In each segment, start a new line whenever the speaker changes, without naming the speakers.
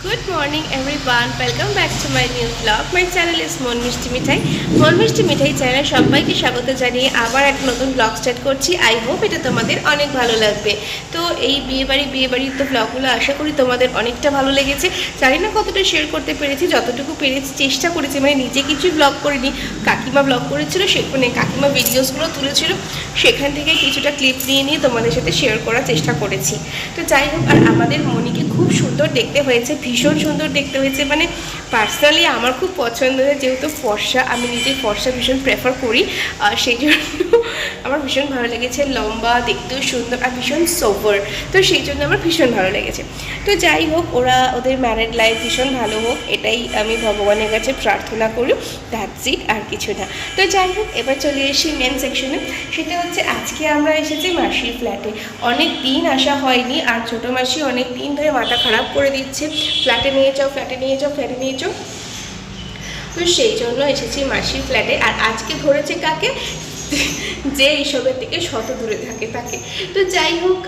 Good morning everyone, welcome back to my new vlog. My channel is মন মিষ্টি মিঠাই। মন মিষ্টি মিঠাই চ্যানেলে সবাইকে স্বাগত জানিয়ে আবার একটা নতুন ব্লগ স্টার্ট করছি। আই হোপ এটা তোমাদের অনেক ভালো লাগবে। তো এই বিয়েবাড়ির তো ব্লগগুলো আশা করি তোমাদের অনেকটা ভালো লেগেছে। জানি না কতটা শেয়ার করতে পেরেছি, যতটুকু পেরেছি চেষ্টা করেছি। মানে নিজে কিছুই ব্লগ করিনি, কাকিমা ব্লগ করেছিল, সেখানে কাকিমা ভিডিওসগুলো তুলেছিল, সেখান থেকে কিছুটা ক্লিপ নিয়ে তোমাদের সাথে শেয়ার করার চেষ্টা করেছি। তো যাই হোক, আর আমাদের মনিকে খুব সুন্দর দেখতে হয়েছে, ভীষণ সুন্দর দেখতে হয়েছে। মানে পার্সোনালি আমার খুব পছন্দ হয়, যেহেতু ফর্সা, আমি নিজে ফর্সা ভীষণ প্রেফার করি, আর সেই জন্য আমার ভীষণ ভালো লেগেছে। লম্বা, দেখতেও সুন্দর, আর ভীষণ সোবার, তো সেই জন্য আমার ভীষণ ভালো লেগেছে। তো যাই হোক, ওদের ম্যারিড লাইফ ভীষণ ভালো হোক, এটাই আমি ভগবানের কাছে প্রার্থনা করি। দ্যাটস ইট, আর কিছু না। তো যাই হোক, এবার চলে এসেছি মেন সেকশনে। সেটা হচ্ছে আজকে আমরা এসেছি মাসির ফ্ল্যাটে। অনেক দিন আসা হয়নি, আর ছোটো মাসি অনেক দিন ধরে মাথা খারাপ করে দিচ্ছে, ফ্ল্যাটে নিয়ে যাও, ফ্ল্যাটে নিয়ে যাও, ফ্ল্যাটে নিয়ে যাও। তো সেই জন্য এসেছি মাসির ফ্ল্যাটে। আর আজকে ধরেছে কাকে? যে এইসবের থেকে শত দূরে থাকে তাকে। তো যাই হোক,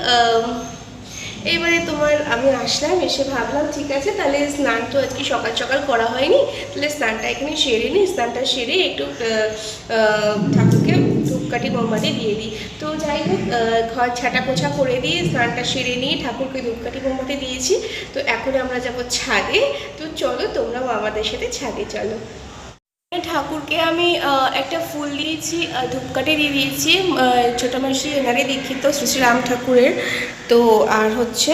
এবারে আমি আসলাম, এসে ভাবলাম ঠিক আছে, তাহলে স্নান তো আজকে সকাল সকাল করা হয়নি, তাহলে স্নানটা এখানে সেরে নিই। স্নানটা সেরে একটু ঠাকুরকে ধূপকাঠি মোমবাতি দিয়ে দিই। তো যাই হোক, ঘর ছাটা পোছা করে দিয়ে স্নানটা সেরে নিয়ে ঠাকুরকে ধূপকাঠি মোমবাতি দিয়েছি। তো এখন আমরা যাব ছাদে। তো চলো, তোমরাও আমাদের সাথে ছাদে চলো। ঠাকুরকে আমি একটা ফুল দিয়েছি, ধূপকাঠি দিয়ে দিয়েছি, ছোটো মাসি এনারে দীক্ষিত শ্রী শ্রী রাম ঠাকুরের। তো আর হচ্ছে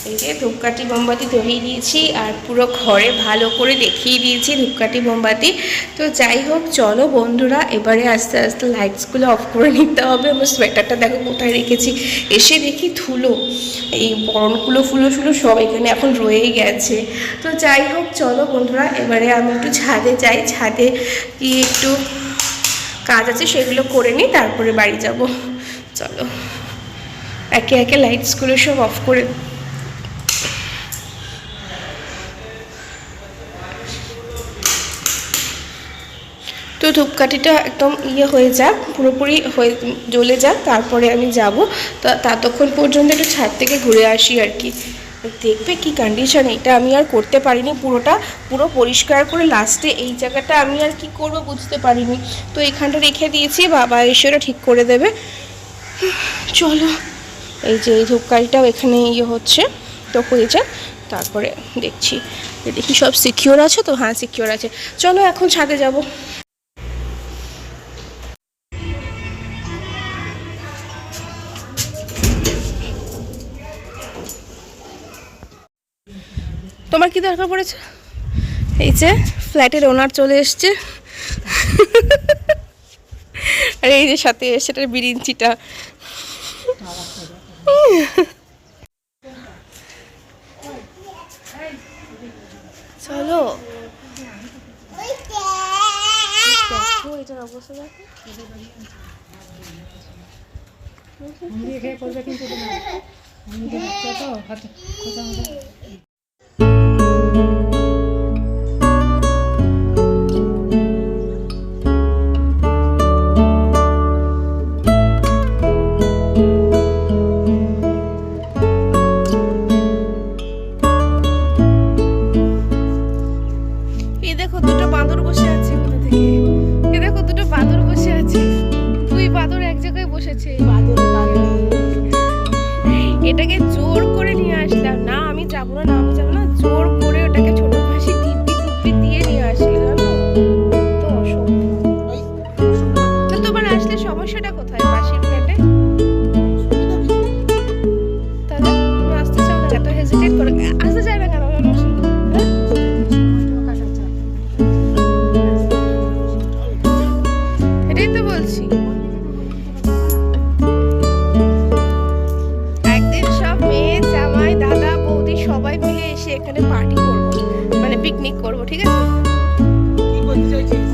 এই যে ধূপকাঠি মোমবাতি ধরিয়ে দিয়েছি, আর পুরো ঘরে ভালো করে দেখিয়ে দিয়েছি ধূপকাঠি মোমবাতি। তো যাই হোক, চলো বন্ধুরা, এবারে আস্তে আস্তে লাইটসগুলো অফ করে নিতে হবে। আমার সোয়েটারটা দেখো কোথায় রেখেছি, এসে দেখি ধুলো, এই বরণগুলো ফুলো সব এখানে এখন রয়েই গেছে। তো যাই হোক, চলো বন্ধুরা, এবারে আমি একটু ছাদে যাই। ছাদে গিয়ে একটু কাজ আছে, সেগুলো করে নিই, তারপরে বাড়ি যাব। চলো, একে একে লাইটসগুলো সব অফ করে। তো ধূপকাঠিটা একদম হয়ে যাক, পুরোপুরি হয়ে জ্বলে যাক, তারপরে আমি যাব। ততক্ষণ পর্যন্ত একটু ছাদ থেকে ঘুরে আসি আর কি। দেখবে কি কন্ডিশন, এটা আমি আর করতে পারিনি পুরো পরিষ্কার করে। লাস্টে এই জায়গাটা আমি আর কি করব বুঝতে পারিনি, তো এখানটা রেখে দিয়েছি, বাবা এসে ওরা ঠিক করে দেবে। চলো, এই যে এই ধূপকাঠিটাও এখানে হচ্ছে, তো হয়ে যাক, তারপরে দেখছি। দেখি সব সিকিওর আছে তো? হ্যাঁ, সিকিওর আছে। চলো এখন ছাদে যাব। তোমার কি দরকার পড়েছে? এই যে ফ্ল্যাটের ওনার চলে এসছে, আর এই যে সাথে সেটার বিরিঞ্চিটা। চলো, দেখো এটার অবস্থা দেখো। এটাকে জোর করে নিয়ে আসলাম, না আমি যাবো না, জোর করে ওটাকে ছোট মাসি দিব্যি দিয়ে নিয়ে আসলে, জানো তো অসম্ভব। তো তোমার আসলে সমস্যাটা কোথায় মাসির ফ্ল্যাটে? তাহলে তুমি আসতে চাও না, এত হেজিটেট করে আসতে চাই না কেন? এটাই তো বলছি, সবাই মিলে এসে এখানে পার্টি করব, মানে পিকনিক করব, ঠিক আছে? কি করতে চাইছিস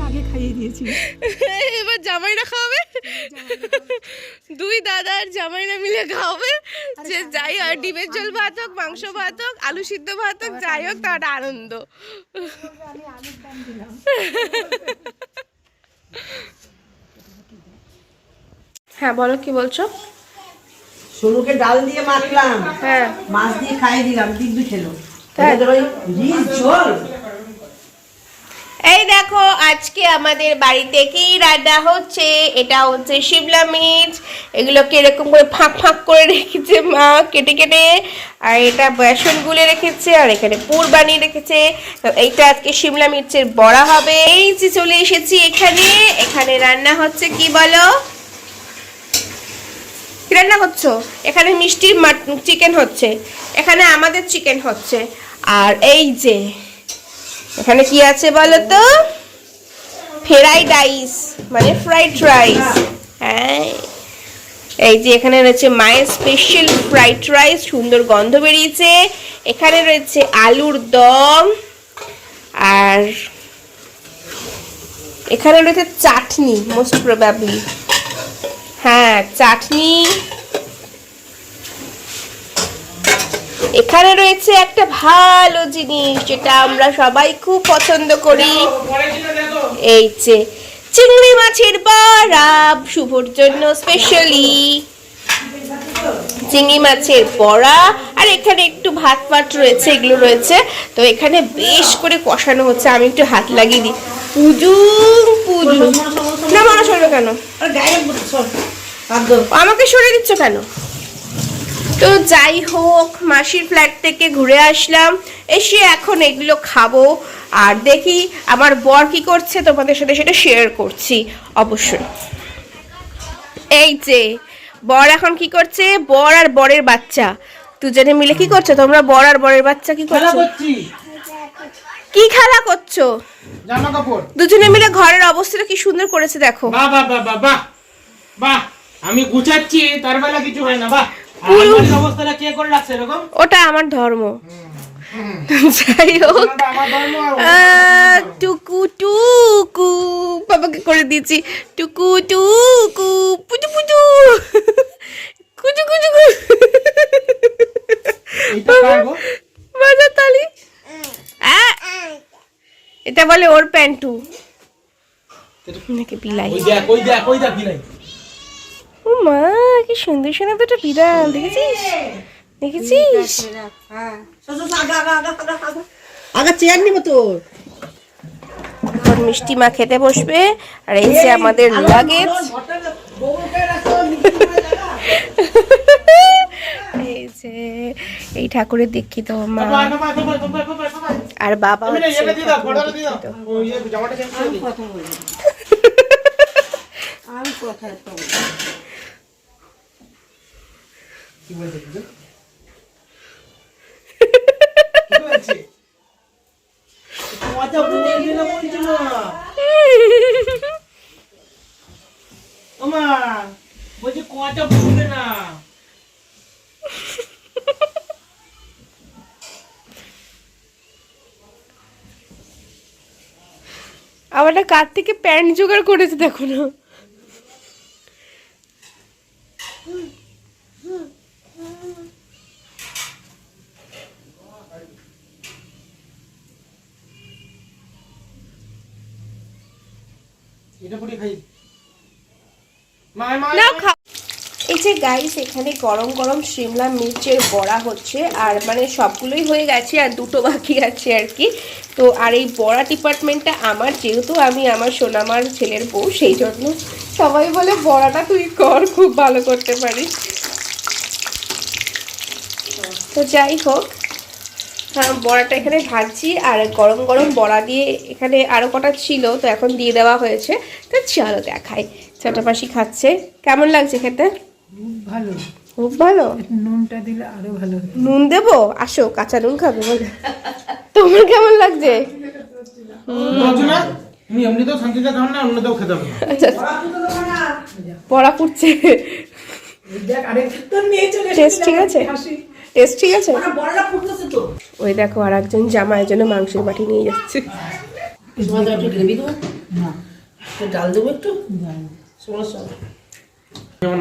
আগে খাইয়ে দিয়েছি, এবার জামাইরা খাওয়াবে, দুই দাদা আর জামাইরা মিলে খাওয়াবে। যে যাই আর ডিমের ঝোল ভাত হোক, মাংস ভাত হোক, আলু সিদ্ধ ভাত হোক, যাই হোক, তার আনন্দ। হ্যাঁ বলো কি বলছো?
সোনুকে ডাল দিয়ে মাখলাম,
হ্যাঁ
মাছ দিয়ে খাইয়ে দিলাম, দিব্যি খেলো।
তাই?
রিচ ঝোল।
এই দেখো আজকে আমাদের বাড়িতে কি রান্না হচ্ছে। এটা হচ্ছে শিমলা মির্চ, এগুলোকে এরকম করে ফাঁক ফাঁক করে রেখেছে মা কেটে কেটে, আর এটা বেসন গুলে রেখেছে, আর এখানে পুর বানিয়ে রেখেছে। তো এইটা আজকে শিমলা মির্চের বড়া হবে। এই যে চলে এসেছি এখানে, এখানে রান্না হচ্ছে কি বলো, কি রান্না করছো? এখানে মিষ্টির চিকেন হচ্ছে, এখানে আমাদের চিকেন হচ্ছে, আর এই যে এখানে কি আছে বলো তো, ফ্রাইড রাইস, মানে ফ্রাইড রাইস। হ্যাঁ এই যে এখানে রয়েছে মায়ের স্পেশাল ফ্রাইড রাইস, সুন্দর গন্ধ বেরিয়েছে। এখানে রয়েছে আলুর দম, আর এখানে রয়েছে চাটনি, মোস্ট প্রবাবলি, হ্যাঁ চাটনি। এখানে রয়েছে একটা ভালো জিনিস যেটা আমরা সবাই খুব পছন্দ করি, এই যে চিংড়ি মাছের বড়া, শুভর জন্য স্পেশালি চিংড়ি মাছের বড়া। আর এখানে একটু ভাত ফাত রয়েছে, এগুলো রয়েছে। তো এখানে বেশ করে কষানো হচ্ছে, আমি একটু হাত লাগিয়ে দিই। পুজু পুজু না, মনে চলবে কেন, আমাকে সরিয়ে দিচ্ছ কেন? তো যাই হোক, মাসির ফ্ল্যাট থেকে ঘুরে আসলাম, এসে এখন এগুলো খাবো, আর দেখি আমার বর কি করছে, তোমাদের সাথে সেটা শেয়ার করছি অবশ্যই। এই যে বর এখন কি করছে, বর আর বরের বাচ্চা দুজনে মিলে কি করছো তোমরা? বর আর বরের বাচ্চা কি করছো? কি খেলা করছো?
জামা কাপড়
দুজনে মিলে ঘরের অবস্থাটা কি সুন্দর করেছে দেখো।
বাহ বাহ বাহ বাহ বাহ বাহ, আমি গুছাচ্ছি তার বেলা কিছু হয় না। বাহ, অবস্থাটা কে করে রাখছে এরকম?
ওটা আমার ধর্ম। যাই হোক, টুকু টুকু বাবাকে করে দিয়েছি, টুকু টুকু পুটু পুটু কুচু কুচু বাজার তালি। এটা বলে ওর প্যান্টু নাকি বিলাই। ও মা, কি সুন্দর সুন্দর দুটো বিড়াল, দেখেছিস দেখেছিস?
আগা চেয়ার নিব তোর।
এখন মিষ্টি মা খেতে বসবে, আর এই যে আমাদের লাগেজ, এই যে এই ঠাকুরের দীক্ষিত মা আর বাবা আমার কার থেকে প্যান্ট জোগাড় করেছে দেখো না। এই যে গাইস, এখানে গরম গরম শিমলা মির্চের বড়া হচ্ছে, আর মানে সবগুলোই হয়ে গেছে, আর দুটো বাকি আছে আর কি। তো আর এই বড়া ডিপার্টমেন্টটা আমার, যেহেতু আমি আমার সোনামার ছেলের বউ, সেই জন্য সবাই বলে বড়াটা তুই কর, খুব ভালো করতে পারিস। তো যাই হোক, হ্যাঁ বড়াটা এখানে ভাজছি, আর গরম গরম বড়া দিয়ে এখানে আরও কটা ছিল, তো এখন দিয়ে দেওয়া হয়েছে। তো চলো দেখাই, ছোটমাসি খাচ্ছে, কেমন লাগছে খেতে?
ভালো,
খুব ভালো।
নুনটা দিলে আরো ভালো।
নুন দেবো? আসো, কাঁচা নুন খাবে বলে। তোমার কেমন লাগছে? আচ্ছা, বড়া ফুটছে, টেস্ট ঠিক আছে, টেস্ট ঠিক আছে। ওই দেখো আর একজন জামাইয়ের জন্য মাংসের বাটি নিয়ে যাচ্ছে।
ডাল দেবো একটু,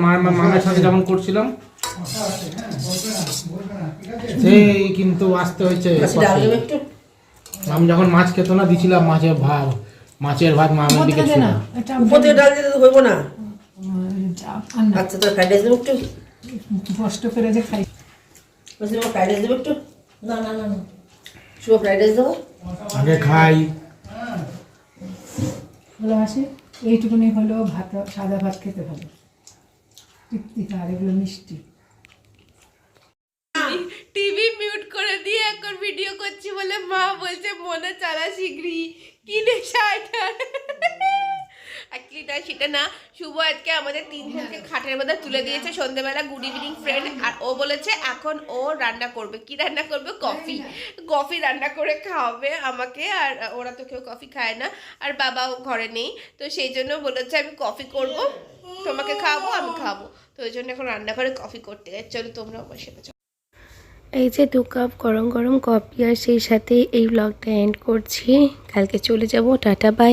মায়ের সাথে যেমন করছিলাম সেই, কিন্তু আসতে হয়েছে। আমি যখন মাছ খেত না, দিছিলাম মাছের ভাত, মাছের ভাত মামের দিকে ছিল।
উপর থেকে ডাল দিতে হইব না, চাপ আর না
আচ্ছা তোর ফ্রাইড রাইস দেবো একটু
কষ্ট করে যে খাই
বলছি তোমার ফ্রাইড রাইস দেবো একটু না না না না শুভ ফ্রাইড রাইস দেবো
আগে খাই।
ভালো আসে এইটুকুনি হলো ভাত, সাদা ভাত খেতে ভালো তৃপ্তিটা, আর এগুলো মিষ্টি।
টিভি মিউট করে দিয়ে এখন ভিডিও করছি বলে মা বলছে মনে চালা শিগগিরি কিনে শাড়িটা। অ্যাকচুয়ালি সেটা না, শুভ আজকে আমাদের তিনজনকে খাটের মধ্যে তুলে দিয়েছে সন্ধ্যেবেলা গুড ইভিনিং ফ্রেন্ড, আর ও বলেছে এখন ও রান্না করবে। কি রান্না করবে? কফি। কফি রান্না করে খাওয়াবে আমাকে, আর ওরা তো কেউ কফি খায় না, আর বাবাও ঘরে নেই, তো সেই জন্য বলেছে আমি কফি করব, তোমাকে খাওয়াবো, আমি খাবো। তো ওই জন্য এখন রান্না করে কফি করতে যাই। চলো তোমরা আমার সাথে চলো। এই যে 2 কাপ গরম গরম কফি, আর সেই সাথে এই ব্লগটা এন্ড করছি। কালকে চলে যাব। Tata bye.